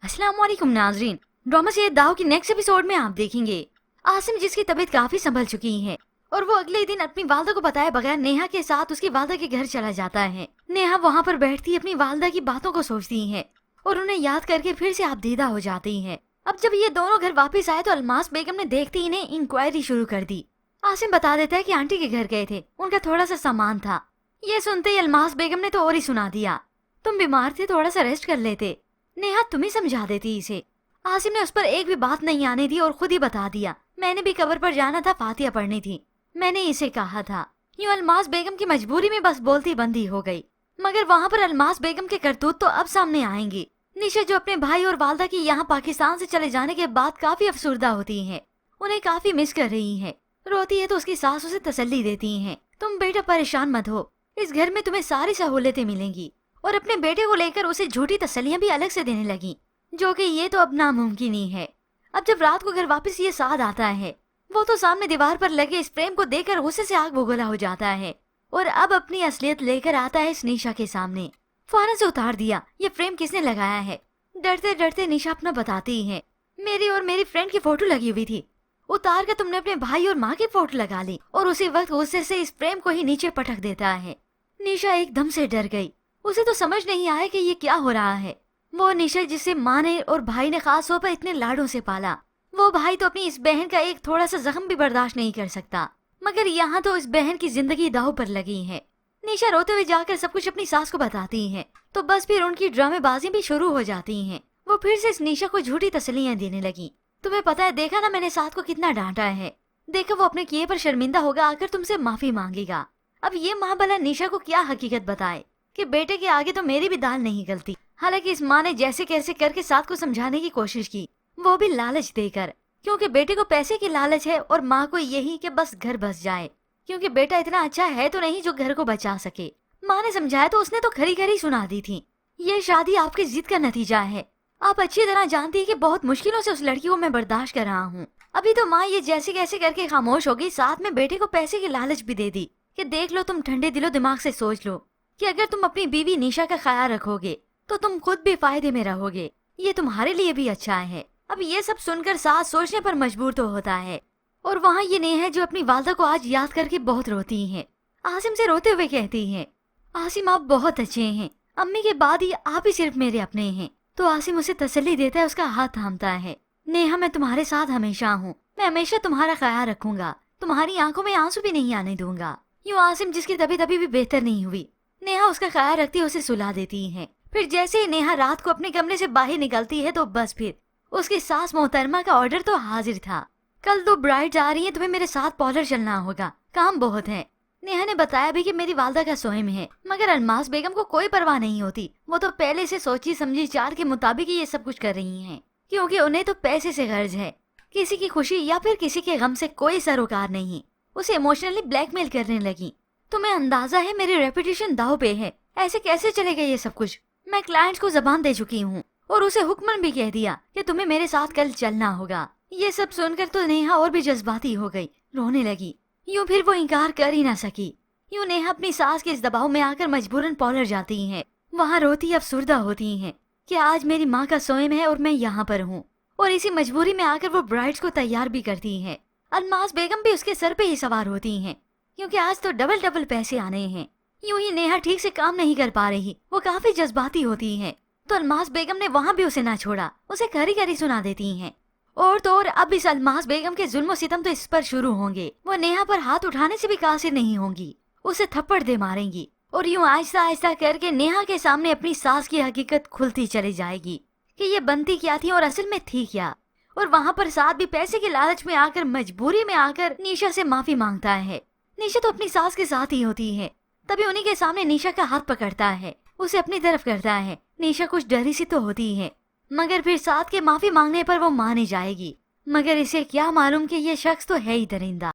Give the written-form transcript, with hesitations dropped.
अस्सलाम वालेकुम नाजरीन। ड्रामा से दाव की नेक्स्ट एपिसोड में आप देखेंगे आसिम जिसकी तबीयत काफी संभल चुकी है और वो अगले दिन अपनी वालदा को बताए बगैर नेहा के साथ उसकी वालदा के घर चला जाता है। नेहा वहाँ पर बैठती अपनी वालदा की बातों को सोचती है और उन्हें याद करके फिर से आपदीदा हो जाती है। अब जब ये दोनों घर वापस आए तो अलमास बेगम ने देखते ही इन्हें इंक्वायरी शुरू कर दी। आसिम बता देता है कि आंटी के घर गए थे, उनका थोड़ा सा सामान था। ये सुनते ही अलमास बेगम ने तो और ही सुना दिया, तुम बीमार थे, थोड़ा सा रेस्ट कर लेते। नेहा तुम ही समझा देती इसे। आसिम ने उस पर एक भी बात नहीं आने दी और खुद ही बता दिया, मैंने भी कब्र पर जाना था, फातिया पढ़नी थी, मैंने इसे कहा था। यूं अलमास बेगम की मजबूरी में बस बोलती बंदी हो गई। मगर वहाँ पर अलमास बेगम के करतूत तो अब सामने आएंगी। निशा जो अपने भाई और वालदा की यहाँ पाकिस्तान से चले जाने के बाद काफी अफसुर्दा होती है, उन्हें काफी मिस कर रही है। रोती है तो उसकी सास उसे तसल्ली देती है, तुम बेटा परेशान मत हो, इस घर में तुम्हें सारी सहूलतें मिलेंगी। और अपने बेटे को लेकर उसे झूठी तसल्लियां भी अलग से देने लगी, जो कि ये तो अब नामुमकिन ही है। अब जब रात को घर वापस ये साद आता है, वो तो सामने दीवार पर लगे इस फ्रेम को देखकर गुस्से से आग बबूला हो जाता है और अब अपनी असलियत लेकर आता है इस निशा के सामने। फौरन से उतार दिया, ये फ्रेम किसने लगाया है? डरते डरते निशा अपना बताती है, मेरी और मेरी फ्रेंड की फोटो लगी हुई थी, उतार कर तुमने अपने भाई और माँ की फोटो लगा ली। और उसी वक्त गुस्से से इस फ्रेम को ही नीचे पटक देता है। निशा एकदम से डर गई, उसे तो समझ नहीं आया कि ये क्या हो रहा है। वो निशा जिसे माँ ने और भाई ने खास तौर पर इतने लाडों से पाला, वो भाई तो अपनी इस बहन का एक थोड़ा सा जख्म भी बर्दाश्त नहीं कर सकता, मगर यहाँ तो इस बहन की जिंदगी दाव पर लगी है। निशा रोते हुए जाकर सब कुछ अपनी सास को बताती है तो बस फिर उनकी ड्रामेबाजी भी शुरू हो जाती है। वो फिर से इस निशा को झूठी तसल्लियां देने लगी, तुम्हें पता है, देखा ना मैंने सास को कितना डांटा है, देखो वो अपने किए पर शर्मिंदा होगा, आकर तुमसे माफी मांगेगा। अब ये माँ भला निशा को क्या हकीकत बताए कि बेटे के आगे तो मेरी भी दाल नहीं गलती। हालांकि इस माँ ने जैसे कैसे करके साथ को समझाने की कोशिश की, वो भी लालच देकर, क्योंकि बेटे को पैसे की लालच है और माँ को यही कि बस घर बस जाए, क्योंकि बेटा इतना अच्छा है तो नहीं जो घर को बचा सके। माँ ने समझाया तो उसने तो खरी खरी सुना दी थी, ये शादी आपकी जिद का नतीजा है, आप अच्छी तरह जानती है कि बहुत मुश्किलों से उस लड़की को मैं बर्दाश्त कर रहा हूँ। अभी तो माँ ये जैसे कैसे करके खामोश हो गई, साथ में बेटे को पैसे की लालच भी दे दी कि देख लो, तुम ठंडे दिलो दिमाग से सोच लो कि अगर तुम अपनी बीवी निशा का ख्याल रखोगे तो तुम खुद भी फायदे में रहोगे, ये तुम्हारे लिए भी अच्छा है। अब ये सब सुनकर सास सोचने पर मजबूर तो होता है। और वहाँ ये नेहा है जो अपनी वालदा को आज याद करके बहुत रोती है। आसिम से रोते हुए कहती है, आसिम आप बहुत अच्छे हैं, अम्मी के बाद ही आप ही सिर्फ मेरे अपने हैं। तो आसिम उसे तसल्ली देता है, उसका हाथ थामता है, नेहा मैं तुम्हारे साथ हमेशा हूँ, मैं हमेशा तुम्हारा ख्याल रखूंगा, तुम्हारी आंखों में आंसू भी नहीं आने दूंगा। यूँ आसिम जिसकी तबीयत अभी भी बेहतर नहीं हुई, नेहा उसका ख्याल रखती उसे सुला देती है। फिर जैसे ही नेहा रात को अपने कमरे से बाहर निकलती है तो बस फिर उसकी सास मोहतरमा का ऑर्डर तो हाजिर था, कल 2 ब्राइड्स आ रही हैं, तुम्हें मेरे साथ पार्लर चलना होगा, काम बहुत है। नेहा ने बताया भी कि मेरी वालदा का सोहम है, मगर अलमास बेगम को कोई परवाह नहीं होती, वो तो पहले से सोची समझी चार के मुताबिक ये सब कुछ कर रही हैं, क्योंकि उन्हें तो पैसे से गर्ज है, किसी की खुशी या फिर किसी के गम से कोई सरोकार नहीं। उसे इमोशनली ब्लैकमेल करने लगी। तुम्हें अंदाजा है मेरी रेपुटेशन दाव पे है, ऐसे कैसे चलेगा ये सब कुछ? मैं क्लाइंट्स को जबान दे चुकी हूँ और उसे हुक्मन भी कह दिया कि तुम्हें मेरे साथ कल चलना होगा। ये सब सुनकर तो नेहा और भी जज्बाती हो गई, रोने लगी। यूं फिर वो इनकार कर ही ना सकी। यूं नेहा अपनी सास के इस दबाव में आकर मजबूरन पार्लर जाती हैं। वहाँ रोती अफसुर्दा होती हैं कि आज मेरी माँ का सोहम है और मैं यहाँ पर हूँ, और इसी मजबूरी में आकर वो ब्राइड्स को तैयार भी करती हैं। अलमास बेगम भी उसके सर पे ही सवार होती हैं, क्योंकि आज तो डबल डबल पैसे आने हैं। यूं ही नेहा ठीक से काम नहीं कर पा रही, वो काफी जज्बाती होती है, तो अलमास बेगम ने वहाँ भी उसे ना छोड़ा, उसे खरी खरी सुना देती हैं। और तो और अब इस अलमास बेगम के जुल्म सितम तो इस पर शुरू होंगे। वो नेहा पर हाथ उठाने से भी कासिर नहीं होंगी, उसे थप्पड़ दे मारेंगी और यूं आहिस्ता आहिस्ता करके नेहा के सामने अपनी सास की हकीकत खुलती चली जाएगी कि ये बनती क्या थी और असल में थी क्या। और वहाँ पर साथ भी पैसे के लालच में आकर, मजबूरी में आकर निशा से माफी मांगता है। निशा तो अपनी सास के साथ ही होती है, तभी उन्हीं के सामने निशा का हाथ पकड़ता है, उसे अपनी तरफ करता है। निशा कुछ डरी सी तो होती है, मगर फिर साथ के माफी मांगने पर वो मान ही जाएगी, मगर इसे क्या मालूम कि ये शख्स तो है ही दरिंदा।